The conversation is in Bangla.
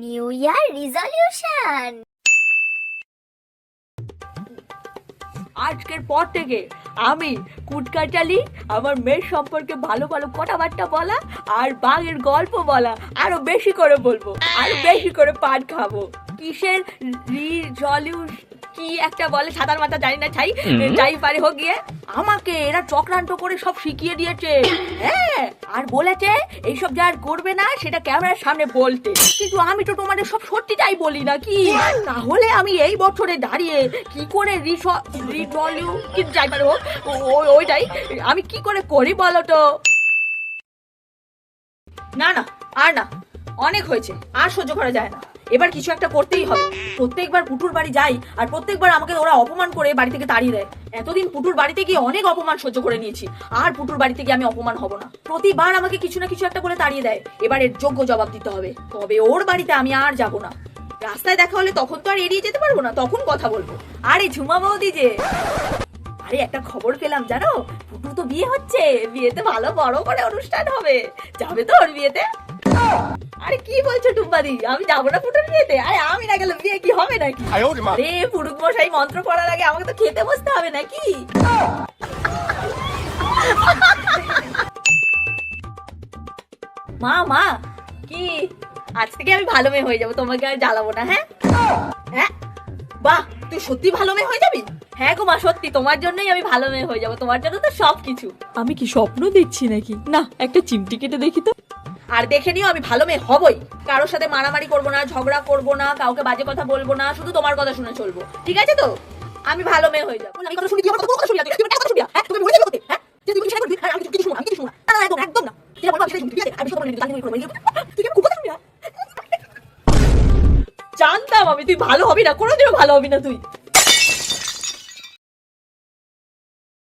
New year resolution. আজকের পর থেকে আমি কুটকাচালি আমার মেয়ের সম্পর্কে ভালো ভালো কথাবার্তা বলা আর বাঘের গল্প বলা আরো বেশি করে বলবো, আরো বেশি করে পান খাবো। কিসের কি একটা বলে, সাদার মাথা জানি না, যাই পারে হোক গিয়ে আমাকে এরা চক্রান্ত করে সব শিখিয়ে দিয়েছে। হ্যাঁ, আর বলেছে এইসব যা আর করবে না সেটা ক্যামেরার সামনে বলতে, কিন্তু আমি তো তোমাদের সব সত্যিটাই বলি নাকি। তাহলে আমি এই বছরে দাঁড়িয়ে কি করে যাই পারে হোক ওইটাই আমি কি করে করি বলো তো। না না, আর না, অনেক হয়েছে, আর সহ্য করা যায় না। এবার কিছু একটা করতেই হবে। প্রত্যেকবার পুটুর বাড়ি যাই আর প্রত্যেকবার আমাকে ওরা অপমান করে বাড়ি থেকে তাড়িয়ে দেয়। এতদিন পুটুর বাড়িতে গিয়ে অনেক অপমান সহ্য করে নিয়েছি, আর পুটুর বাড়িতে গিয়ে আমি অপমান হব না। প্রতিবার আমাকে কিছু না কিছু একটা করে তাড়িয়ে দেয়, এবার এর যোগ্য জবাব দিতে হবে। তবে ওর বাড়িতে আমি আর যাব না। রাস্তায় দেখা হলে তখন তো আর এড়িয়ে যেতে পারবো না, তখন কথা বলবো। আরে ঝুমা বৌদি যে, আরে একটা খবর পেলাম জানো, পুটু তো বিয়ে হচ্ছে, বিয়েতে ভালো বড় করে অনুষ্ঠান হবে। যাবে তো ওর বিয়েতে? আরে কি বলছো টুম্বাদি, আমি যাবো না পুটুর বিয়েতে? আরে আমি না গেলে বিয়ে কি হবে নাকি? আরে পুরুষ মশাই মন্ত্র পড়ার আগে আমাকে তো খেতে বসতে হবে নাকি? মা মা, কি আজ থেকে আমি ভালো মেয়ে হয়ে যাবো, তোমাকে আর জ্বালাবো না। হ্যাঁ হ্যাঁ, বাহ, তুই সত্যি ভালো মেয়ে হয়ে যাবি? হ্যাঁ গো মা, সত্যি তোমার জন্যই আমি ভালো মেয়ে হয়ে যাবো, তোমার জন্য তো সবকিছু। আমি কি স্বপ্ন দেখছি নাকি? না, একটা চিমটি কেটে দেখি তো। আর দেখে নিও আমি ভালো মেয়ে হবই। কারোর সাথে মারামারি করবো না, ঝগড়া করবো না, কাউকে বাজে কথা বলবো না, শুধু তোমার কথা শুনে চলবো, ঠিক আছে তো? আমি ভালো মেয়ে হয়ে যাবো। আমি কথা শুনি, তুই আমার কথা শুনি না, তুই কথা শুনি না। হ্যাঁ, তুমি বলে দিতে, হ্যাঁ, যে তুই বিষয় করবি, আমি কিছু শুনবো, আমি কিছু শুনবো না। না একদম একদম না, যেটা বলবো আমি সেটা শুনবি, ঠিক আছে? আমি শুধু বলে দিতে, জানি করবো, তুই কি খুব কথা শুনি না? জানতাম আমি তুই ভালো হবি না, কোনোদিনও ভালো হবি না তুই।